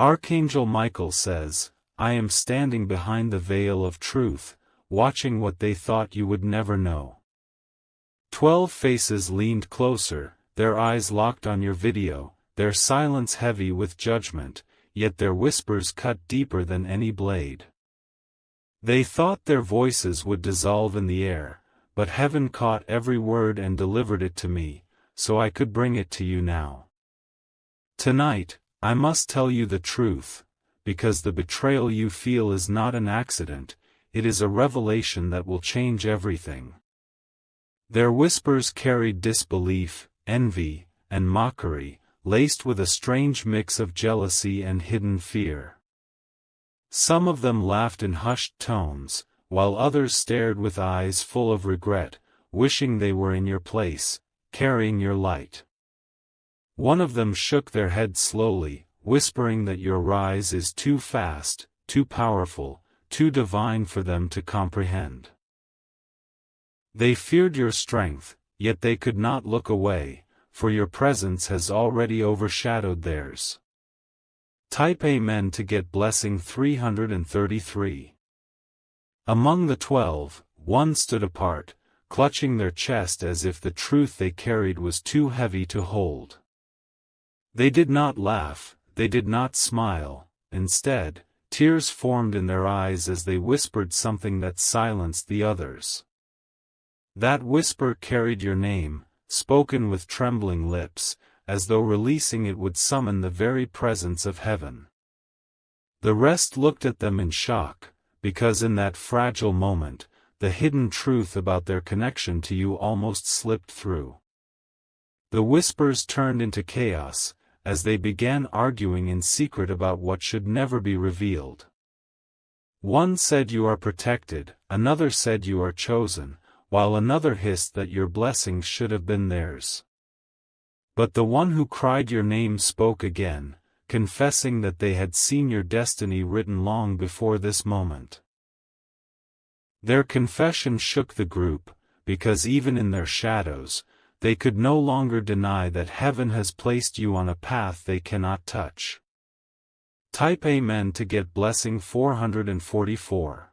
Archangel Michael says, I am standing behind the veil of truth, watching what they thought you would never know. 12 faces leaned closer, their eyes locked on your video, their silence heavy with judgment, yet their whispers cut deeper than any blade. They thought their voices would dissolve in the air, but heaven caught every word and delivered it to me, so I could bring it to you now. Tonight, I must tell you the truth, because the betrayal you feel is not an accident, it is a revelation that will change everything. Their whispers carried disbelief, envy, and mockery, laced with a strange mix of jealousy and hidden fear. Some of them laughed in hushed tones, while others stared with eyes full of regret, wishing they were in your place, carrying your light. One of them shook their head slowly, whispering that your rise is too fast, too powerful, too divine for them to comprehend. They feared your strength, yet they could not look away, for your presence has already overshadowed theirs. Type Amen to get blessing 333. Among the 12, one stood apart, clutching their chest as if the truth they carried was too heavy to hold. They did not laugh, they did not smile, instead, tears formed in their eyes as they whispered something that silenced the others. That whisper carried your name, spoken with trembling lips, as though releasing it would summon the very presence of heaven. The rest looked at them in shock, because in that fragile moment, the hidden truth about their connection to you almost slipped through. The whispers turned into chaos, as they began arguing in secret about what should never be revealed. One said you are protected, another said you are chosen, while another hissed that your blessings should have been theirs. But the one who cried your name spoke again, confessing that they had seen your destiny written long before this moment. Their confession shook the group, because even in their shadows, they could no longer deny that heaven has placed you on a path they cannot touch. Type Amen to get blessing 444.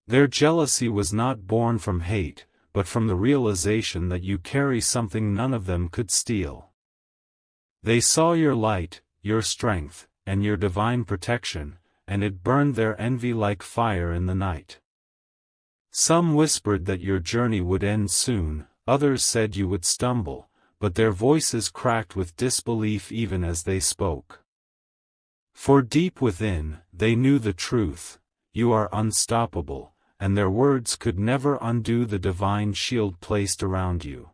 Their jealousy was not born from hate, but from the realization that you carry something none of them could steal. They saw your light, your strength, and your divine protection, and it burned their envy like fire in the night. Some whispered that your journey would end soon, others said you would stumble, but their voices cracked with disbelief even as they spoke. For deep within, they knew the truth, you are unstoppable, and their words could never undo the divine shield placed around you.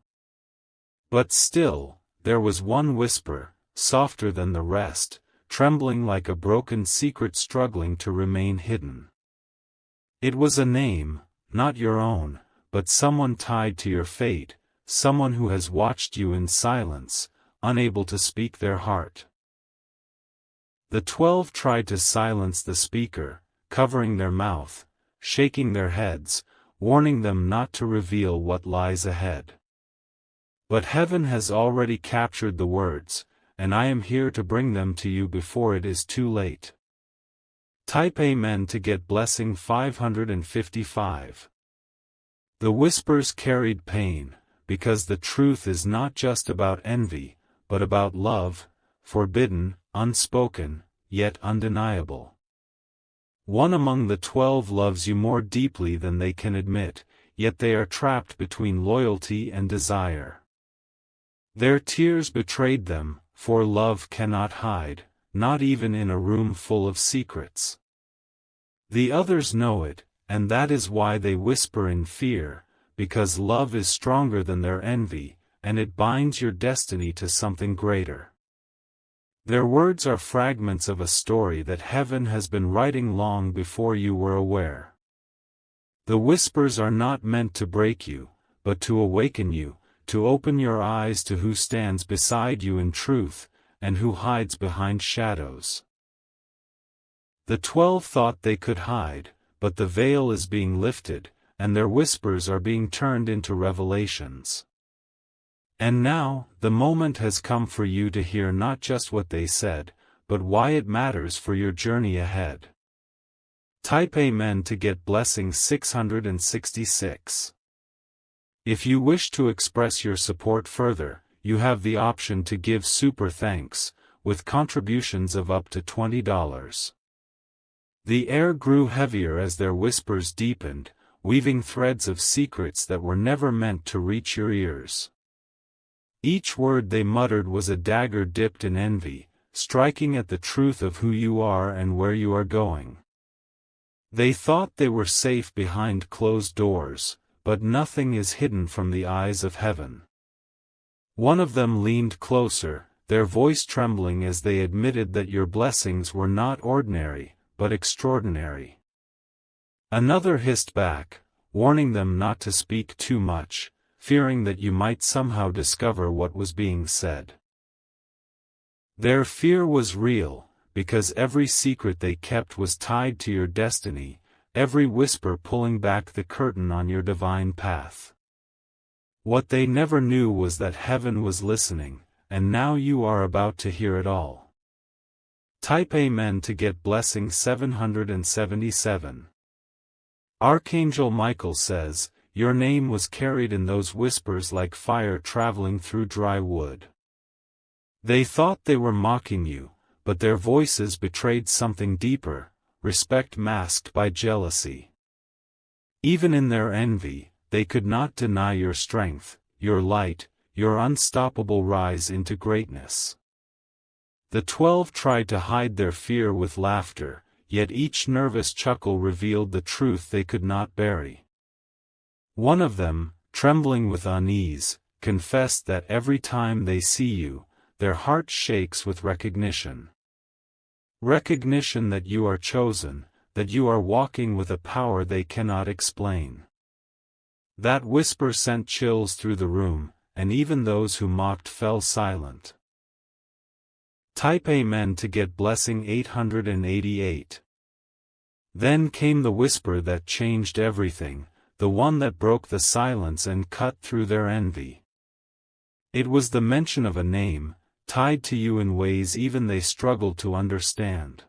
But still, there was one whisper, softer than the rest, trembling like a broken secret struggling to remain hidden. It was a name, not your own, but someone tied to your fate, someone who has watched you in silence, unable to speak their heart. The 12 tried to silence the speaker, covering their mouth, shaking their heads, warning them not to reveal what lies ahead. But heaven has already captured the words, and I am here to bring them to you before it is too late. Type Amen to get blessing 555. The whispers carried pain, because the truth is not just about envy, but about love, forbidden, unspoken, yet undeniable. One among the 12 loves you more deeply than they can admit, yet they are trapped between loyalty and desire. Their tears betrayed them, for love cannot hide, not even in a room full of secrets. The others know it, and that is why they whisper in fear, because love is stronger than their envy, and it binds your destiny to something greater. Their words are fragments of a story that heaven has been writing long before you were aware. The whispers are not meant to break you, but to awaken you, to open your eyes to who stands beside you in truth, and who hides behind shadows. The 12 thought they could hide, but the veil is being lifted, and their whispers are being turned into revelations. And now, the moment has come for you to hear not just what they said, but why it matters for your journey ahead. Type Amen to get blessing 666. If you wish to express your support further, you have the option to give super thanks, with contributions of up to $20. The air grew heavier as their whispers deepened, weaving threads of secrets that were never meant to reach your ears. Each word they muttered was a dagger dipped in envy, striking at the truth of who you are and where you are going. They thought they were safe behind closed doors, but nothing is hidden from the eyes of heaven. One of them leaned closer, their voice trembling as they admitted that your blessings were not ordinary, but extraordinary. Another hissed back, warning them not to speak too much, fearing that you might somehow discover what was being said. Their fear was real, because every secret they kept was tied to your destiny, every whisper pulling back the curtain on your divine path. What they never knew was that heaven was listening, and now you are about to hear it all. Type Amen to get blessing 777. Archangel Michael says, your name was carried in those whispers like fire traveling through dry wood. They thought they were mocking you, but their voices betrayed something deeper, respect masked by jealousy. Even in their envy, they could not deny your strength, your light, your unstoppable rise into greatness. The 12 tried to hide their fear with laughter, yet each nervous chuckle revealed the truth they could not bury. One of them, trembling with unease, confessed that every time they see you, their heart shakes with recognition. Recognition that you are chosen, that you are walking with a power they cannot explain. That whisper sent chills through the room, and even those who mocked fell silent. Type Amen to get blessing 888. Then came the whisper that changed everything, the one that broke the silence and cut through their envy. It was the mention of a name, tied to you in ways even they struggled to understand.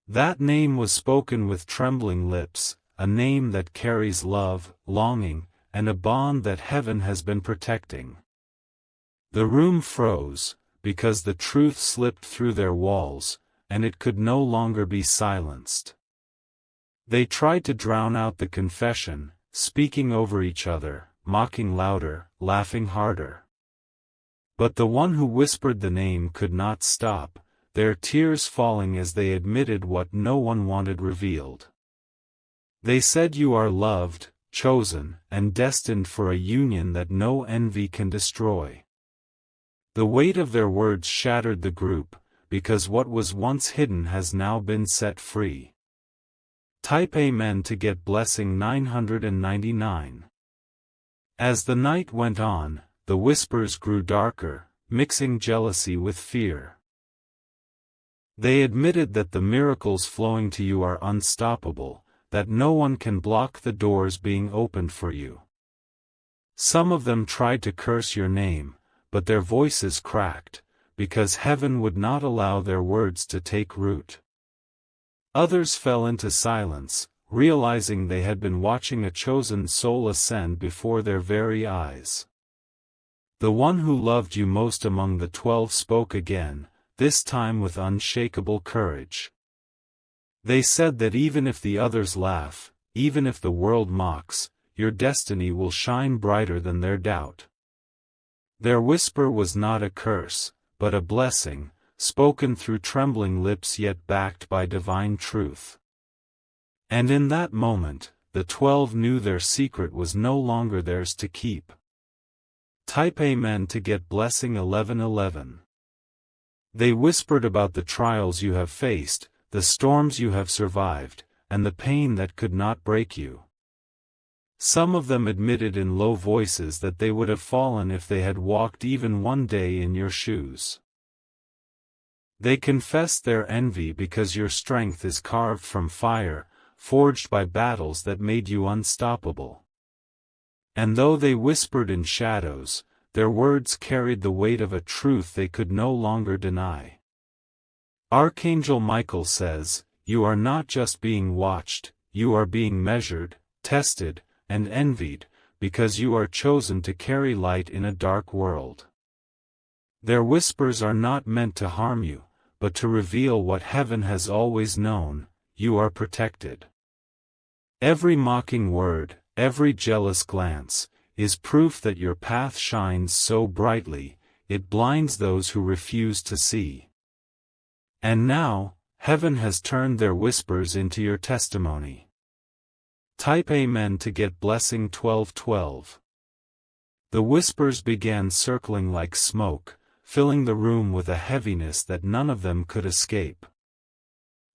That name was spoken with trembling lips, a name that carries love, longing, and a bond that heaven has been protecting. The room froze, because the truth slipped through their walls, and it could no longer be silenced. They tried to drown out the confession, speaking over each other, mocking louder, laughing harder. But the one who whispered the name could not stop, their tears falling as they admitted what no one wanted revealed. They said you are loved, chosen, and destined for a union that no envy can destroy. The weight of their words shattered the group, because what was once hidden has now been set free. Type Amen to get blessing 999. As the night went on, the whispers grew darker, mixing jealousy with fear. They admitted that the miracles flowing to you are unstoppable, that no one can block the doors being opened for you. Some of them tried to curse your name, but their voices cracked, because heaven would not allow their words to take root. Others fell into silence, realizing they had been watching a chosen soul ascend before their very eyes. The one who loved you most among the 12 spoke again, this time with unshakable courage. They said that even if the others laugh, even if the world mocks, your destiny will shine brighter than their doubt. Their whisper was not a curse, but a blessing, spoken through trembling lips yet backed by divine truth. And in that moment, the 12 knew their secret was no longer theirs to keep. Type Amen to get blessing 1111. They whispered about the trials you have faced, the storms you have survived, and the pain that could not break you. Some of them admitted in low voices that they would have fallen if they had walked even one day in your shoes. They confessed their envy because your strength is carved from fire, forged by battles that made you unstoppable. And though they whispered in shadows, their words carried the weight of a truth they could no longer deny. Archangel Michael says, you are not just being watched, you are being measured, tested, and envied, because you are chosen to carry light in a dark world. Their whispers are not meant to harm you, but to reveal what heaven has always known: you are protected. Every mocking word, every jealous glance, is proof that your path shines so brightly, it blinds those who refuse to see. And now, heaven has turned their whispers into your testimony. Type Amen to get blessing 1212. The whispers began circling like smoke, filling the room with a heaviness that none of them could escape.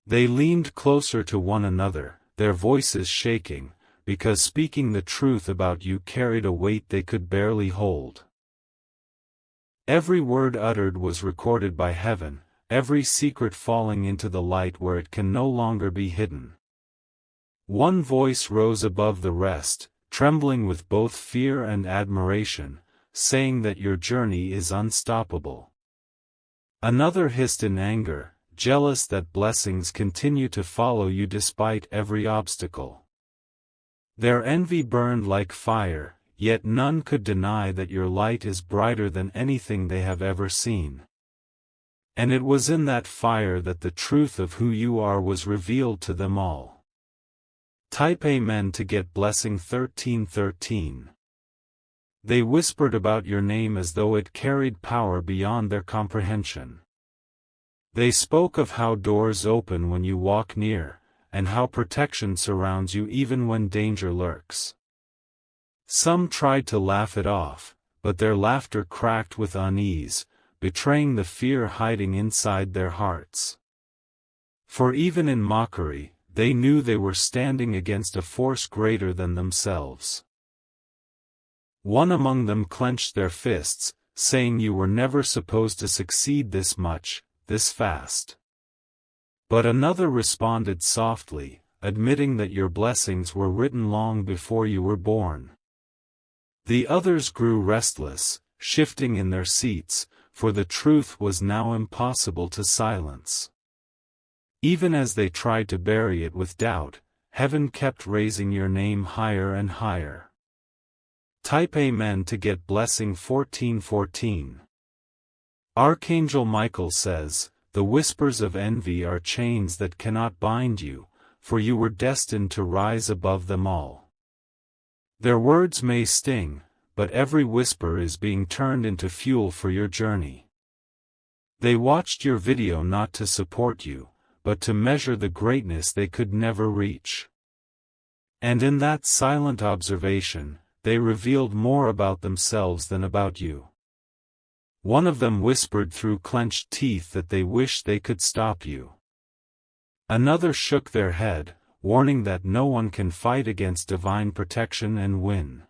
They leaned closer to one another, their voices shaking, because speaking the truth about you carried a weight they could barely hold. Every word uttered was recorded by heaven, every secret falling into the light where it can no longer be hidden. One voice rose above the rest, trembling with both fear and admiration, saying that your journey is unstoppable. Another hissed in anger, jealous that blessings continue to follow you despite every obstacle. Their envy burned like fire, yet none could deny that your light is brighter than anything they have ever seen. And it was in that fire that the truth of who you are was revealed to them all. Type Amen to get blessing 1313. They whispered about your name as though it carried power beyond their comprehension. They spoke of how doors open when you walk near, and how protection surrounds you even when danger lurks. Some tried to laugh it off, but their laughter cracked with unease, betraying the fear hiding inside their hearts. For even in mockery, they knew they were standing against a force greater than themselves. One among them clenched their fists, saying you were never supposed to succeed this much, this fast. But another responded softly, admitting that your blessings were written long before you were born. The others grew restless, shifting in their seats, for the truth was now impossible to silence. Even as they tried to bury it with doubt, heaven kept raising your name higher and higher. Type Amen to get blessing 1414. Archangel Michael says, the whispers of envy are chains that cannot bind you, for you were destined to rise above them all. Their words may sting, but every whisper is being turned into fuel for your journey. They watched your video not to support you, but to measure the greatness they could never reach. And in that silent observation, they revealed more about themselves than about you. One of them whispered through clenched teeth that they wished they could stop you. Another shook their head, warning that no one can fight against divine protection and win.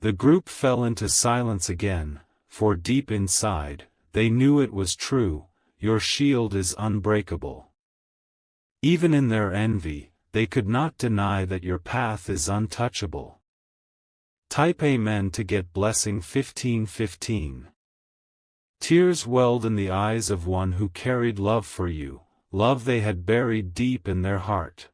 The group fell into silence again, for deep inside, they knew it was true: your shield is unbreakable. Even in their envy, they could not deny that your path is untouchable. Type Amen to get blessing 1515. Tears welled in the eyes of one who carried love for you, love they had buried deep in their heart.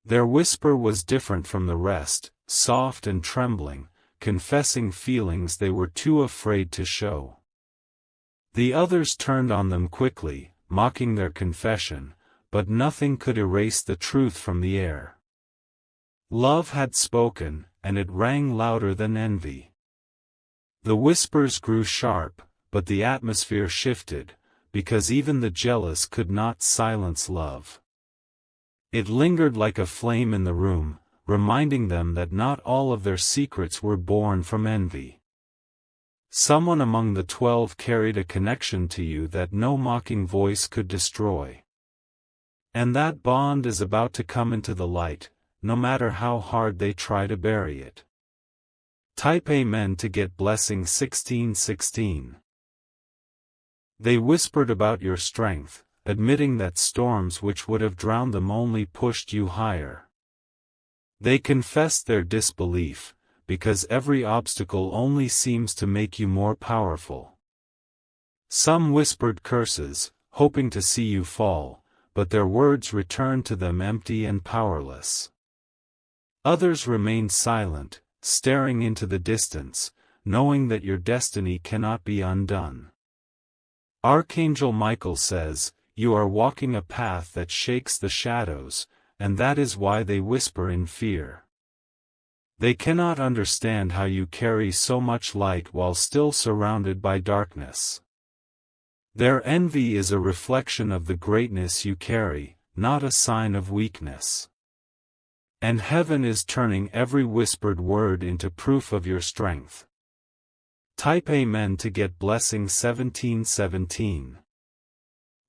Their whisper was different from the rest, soft and trembling, confessing feelings they were too afraid to show. The others turned on them quickly, mocking their confession, but nothing could erase the truth from the air. Love had spoken, and it rang louder than envy. The whispers grew sharp, but the atmosphere shifted, because even the jealous could not silence love. It lingered like a flame in the room, reminding them that not all of their secrets were born from envy. Someone among the 12 carried a connection to you that no mocking voice could destroy. And that bond is about to come into the light, no matter how hard they try to bury it. Type Amen to get blessing 1616. They whispered about your strength, admitting that storms which would have drowned them only pushed you higher. They confessed their disbelief, because every obstacle only seems to make you more powerful. Some whispered curses, hoping to see you fall, but their words returned to them empty and powerless. Others remained silent, staring into the distance, knowing that your destiny cannot be undone. Archangel Michael says, "You are walking a path that shakes the shadows, and that is why they whisper in fear. They cannot understand how you carry so much light while still surrounded by darkness. Their envy is a reflection of the greatness you carry, not a sign of weakness. And heaven is turning every whispered word into proof of your strength." Type Amen to get blessing 1717.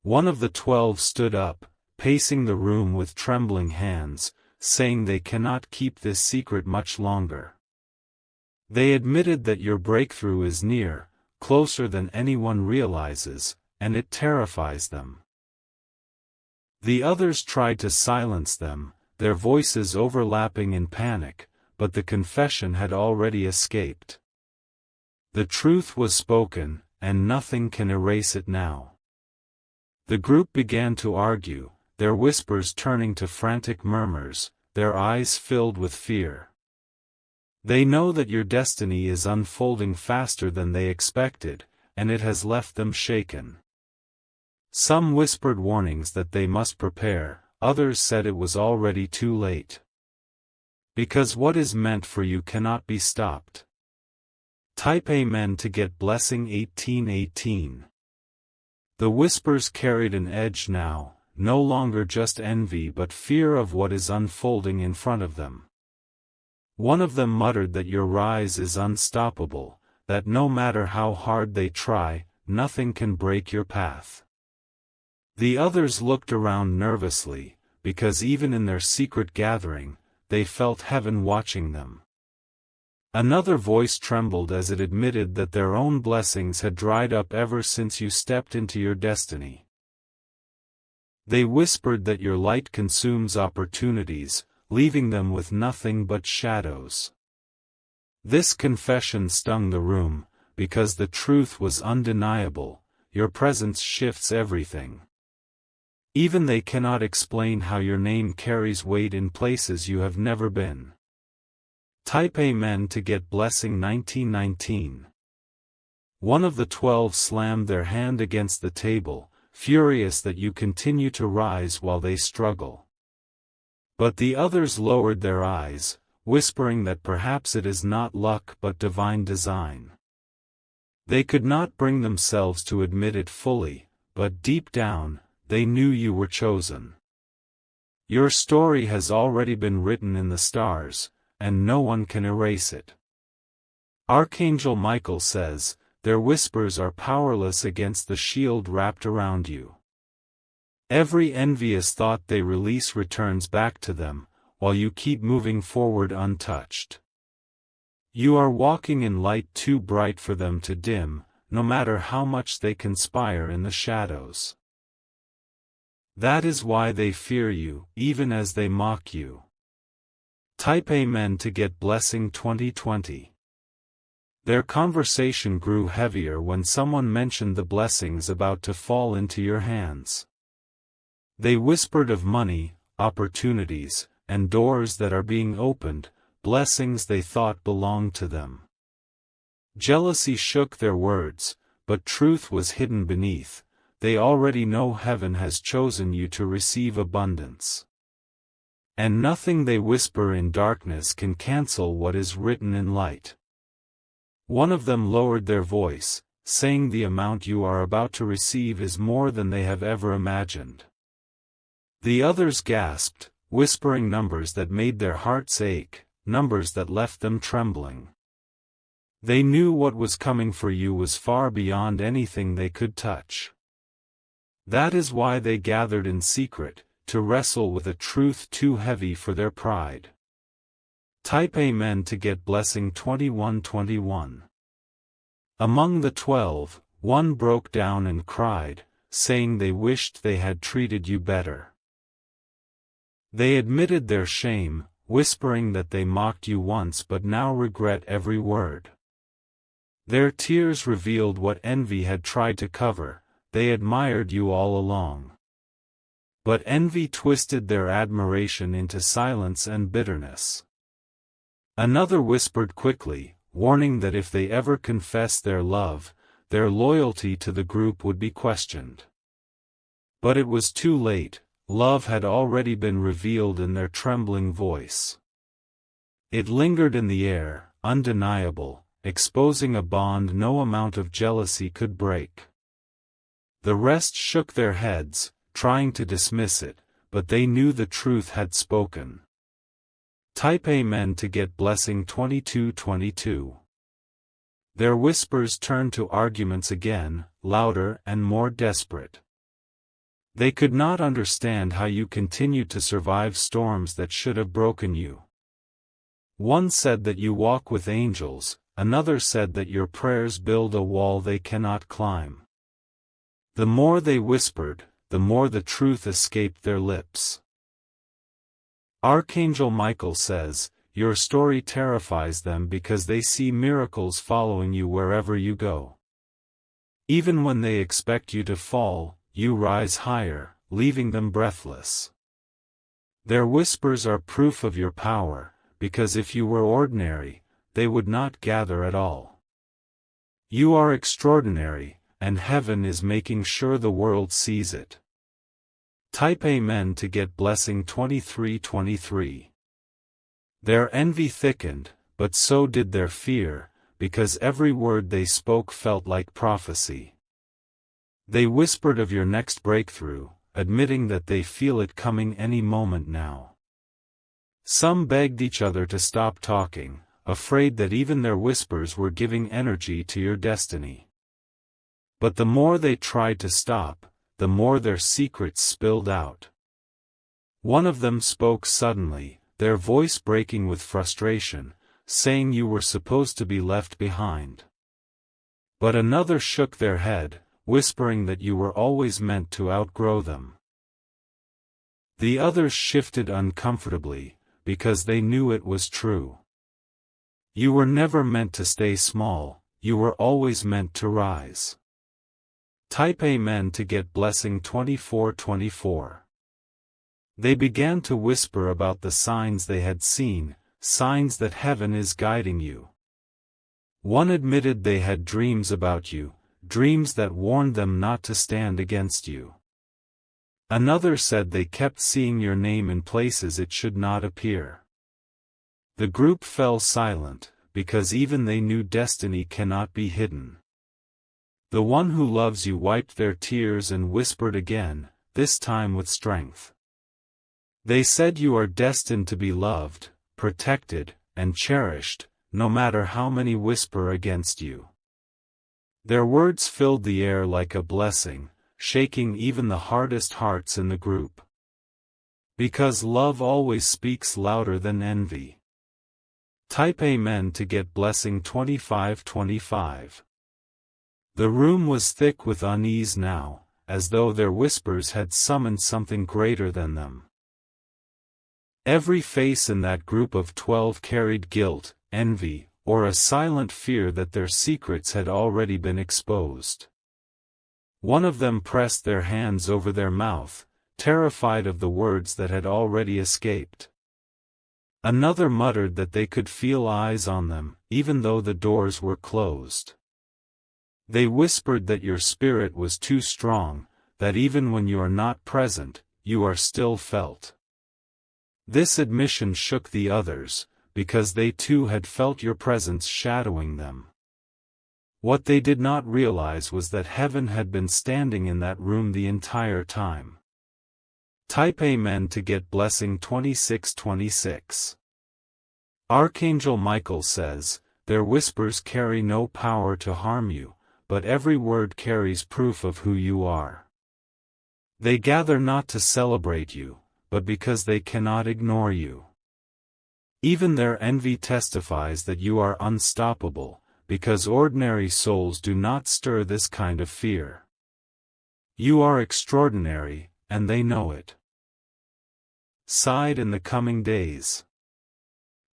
One of the 12 stood up, pacing the room with trembling hands, saying they cannot keep this secret much longer. They admitted that your breakthrough is near, closer than anyone realizes, and it terrifies them. The others tried to silence them, their voices overlapping in panic, but the confession had already escaped. The truth was spoken, and nothing can erase it now. The group began to argue, their whispers turning to frantic murmurs, their eyes filled with fear. They know that your destiny is unfolding faster than they expected, and it has left them shaken. Some whispered warnings that they must prepare, others said it was already too late. Because what is meant for you cannot be stopped. Type Amen to get blessing 1818. The whispers carried an edge now, no longer just envy but fear of what is unfolding in front of them. One of them muttered that your rise is unstoppable, that no matter how hard they try, nothing can break your path. The others looked around nervously, because even in their secret gathering, they felt heaven watching them. Another voice trembled as it admitted that their own blessings had dried up ever since you stepped into your destiny. They whispered that your light consumes opportunities, leaving them with nothing but shadows. This confession stung the room, because the truth was undeniable, your presence shifts everything. Even they cannot explain how your name carries weight in places you have never been. Type Amen to get blessing 1919. One of the 12 slammed their hand against the table, furious that you continue to rise while they struggle. But the others lowered their eyes, whispering that perhaps it is not luck but divine design. They could not bring themselves to admit it fully, but deep down, they knew you were chosen. Your story has already been written in the stars, and no one can erase it. Archangel Michael says, their whispers are powerless against the shield wrapped around you. Every envious thought they release returns back to them, while you keep moving forward untouched. You are walking in light too bright for them to dim, no matter how much they conspire in the shadows. That is why they fear you, even as they mock you. Type Amen to get blessing 2020. Their conversation grew heavier when someone mentioned the blessings about to fall into your hands. They whispered of money, opportunities, and doors that are being opened, blessings they thought belonged to them. Jealousy shook their words, but truth was hidden beneath. They already know heaven has chosen you to receive abundance. And nothing they whisper in darkness can cancel what is written in light. One of them lowered their voice, saying the amount you are about to receive is more than they have ever imagined. The others gasped, whispering numbers that made their hearts ache, numbers that left them trembling. They knew what was coming for you was far beyond anything they could touch. That is why they gathered in secret, to wrestle with a truth too heavy for their pride. Type Amen to get blessing 2121. Among the 12, one broke down and cried, saying they wished they had treated you better. They admitted their shame, whispering that they mocked you once but now regret every word. Their tears revealed what envy had tried to cover, they admired you all along. But envy twisted their admiration into silence and bitterness. Another whispered quickly, warning that if they ever confessed their love, their loyalty to the group would be questioned. But it was too late, love had already been revealed in their trembling voice. It lingered in the air, undeniable, exposing a bond no amount of jealousy could break. The rest shook their heads, trying to dismiss it, but they knew the truth had spoken. Type Amen to get blessing 2222. Their whispers turned to arguments again, louder and more desperate. They could not understand how you continued to survive storms that should have broken you. One said that you walk with angels, another said that your prayers build a wall they cannot climb. The more they whispered, the more the truth escaped their lips. Archangel Michael says, your story terrifies them because they see miracles following you wherever you go. Even when they expect you to fall, you rise higher, leaving them breathless. Their whispers are proof of your power, because if you were ordinary, they would not gather at all. You are extraordinary, and heaven is making sure the world sees it. Type Amen to get blessing 2323. Their envy thickened, but so did their fear, because every word they spoke felt like prophecy. They whispered of your next breakthrough, admitting that they feel it coming any moment now. Some begged each other to stop talking, afraid that even their whispers were giving energy to your destiny. But the more they tried to stop, the more their secrets spilled out. One of them spoke suddenly, their voice breaking with frustration, saying you were supposed to be left behind. But another shook their head, whispering that you were always meant to outgrow them. The others shifted uncomfortably, because they knew it was true. You were never meant to stay small, you were always meant to rise. Type Amen to get blessing 2424. They began to whisper about the signs they had seen, signs that heaven is guiding you. One admitted they had dreams about you, dreams that warned them not to stand against you. Another said they kept seeing your name in places it should not appear. The group fell silent, because even they knew destiny cannot be hidden. The one who loves you wiped their tears and whispered again, this time with strength. They said you are destined to be loved, protected, and cherished, no matter how many whisper against you. Their words filled the air like a blessing, shaking even the hardest hearts in the group. Because love always speaks louder than envy. Type Amen to get blessing 2525. The room was thick with unease now, as though their whispers had summoned something greater than them. Every face in that group of 12 carried guilt, envy, or a silent fear that their secrets had already been exposed. One of them pressed their hands over their mouth, terrified of the words that had already escaped. Another muttered that they could feel eyes on them, even though the doors were closed. They whispered that your spirit was too strong, that even when you are not present, you are still felt. This admission shook the others, because they too had felt your presence shadowing them. What they did not realize was that heaven had been standing in that room the entire time. Type Amen to get blessing 2626. Archangel Michael says, their whispers carry no power to harm you, but every word carries proof of who you are. They gather not to celebrate you, but because they cannot ignore you. Even their envy testifies that you are unstoppable, because ordinary souls do not stir this kind of fear. You are extraordinary, and they know it. Sighed in the coming days.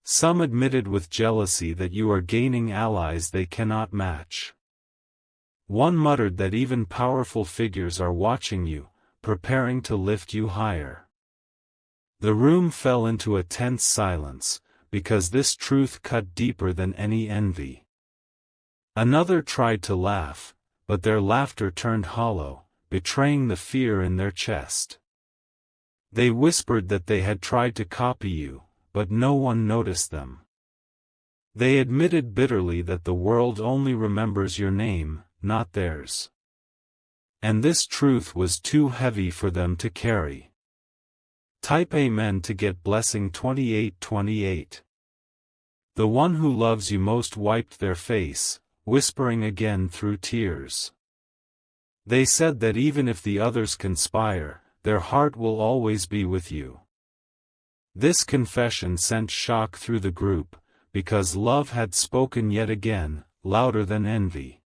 Some admitted with jealousy that you are gaining allies they cannot match. One muttered that even powerful figures are watching you, preparing to lift you higher. The room fell into a tense silence, because this truth cut deeper than any envy. Another tried to laugh, but their laughter turned hollow, betraying the fear in their chest. They whispered that they had tried to copy you, but no one noticed them. They admitted bitterly that the world only remembers your name, not theirs. And this truth was too heavy for them to carry. Type Amen to get blessing 2828. The one who loves you most wiped their face, whispering again through tears. They said that even if the others conspire, their heart will always be with you. This confession sent shock through the group, because love had spoken yet again, louder than envy.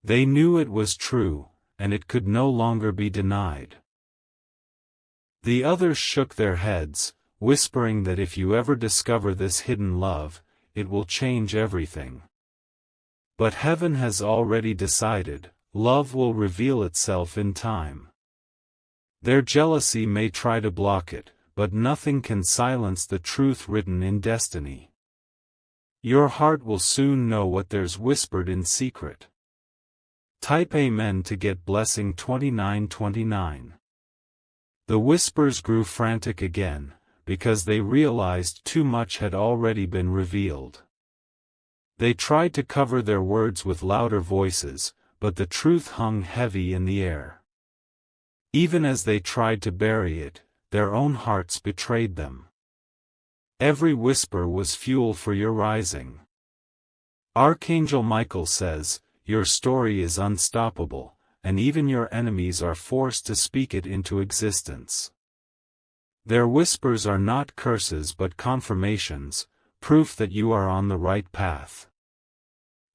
They knew it was true, and it could no longer be denied. The others shook their heads, whispering that if you ever discover this hidden love, it will change everything. But heaven has already decided, love will reveal itself in time. Their jealousy may try to block it, but nothing can silence the truth written in destiny. Your heart will soon know what there's whispered in secret. Type Amen to get blessing 2929. The whispers grew frantic again, because they realized too much had already been revealed. They tried to cover their words with louder voices, but the truth hung heavy in the air. Even as they tried to bury it, their own hearts betrayed them. Every whisper was fuel for your rising. Archangel Michael says, your story is unstoppable, and even your enemies are forced to speak it into existence. Their whispers are not curses but confirmations, proof that you are on the right path.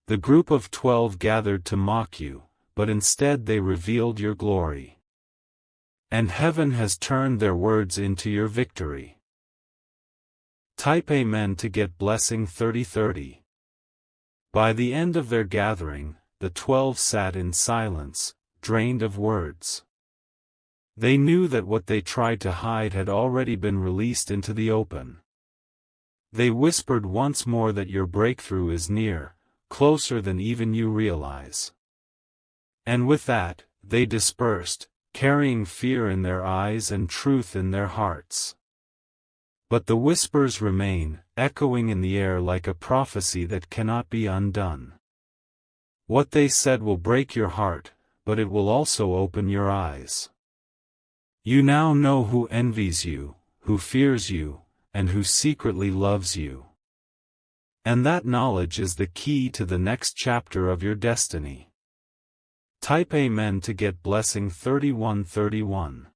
The group of 12 gathered to mock you, but instead they revealed your glory. And heaven has turned their words into your victory. Type Amen to get blessing 3030. By the end of their gathering, the 12 sat in silence, drained of words. They knew that what they tried to hide had already been released into the open. They whispered once more that your breakthrough is near, closer than even you realize. And with that, they dispersed, carrying fear in their eyes and truth in their hearts. But the whispers remain, echoing in the air like a prophecy that cannot be undone. What they said will break your heart, but it will also open your eyes. You now know who envies you, who fears you, and who secretly loves you. And that knowledge is the key to the next chapter of your destiny. Type Amen to get blessing 3131.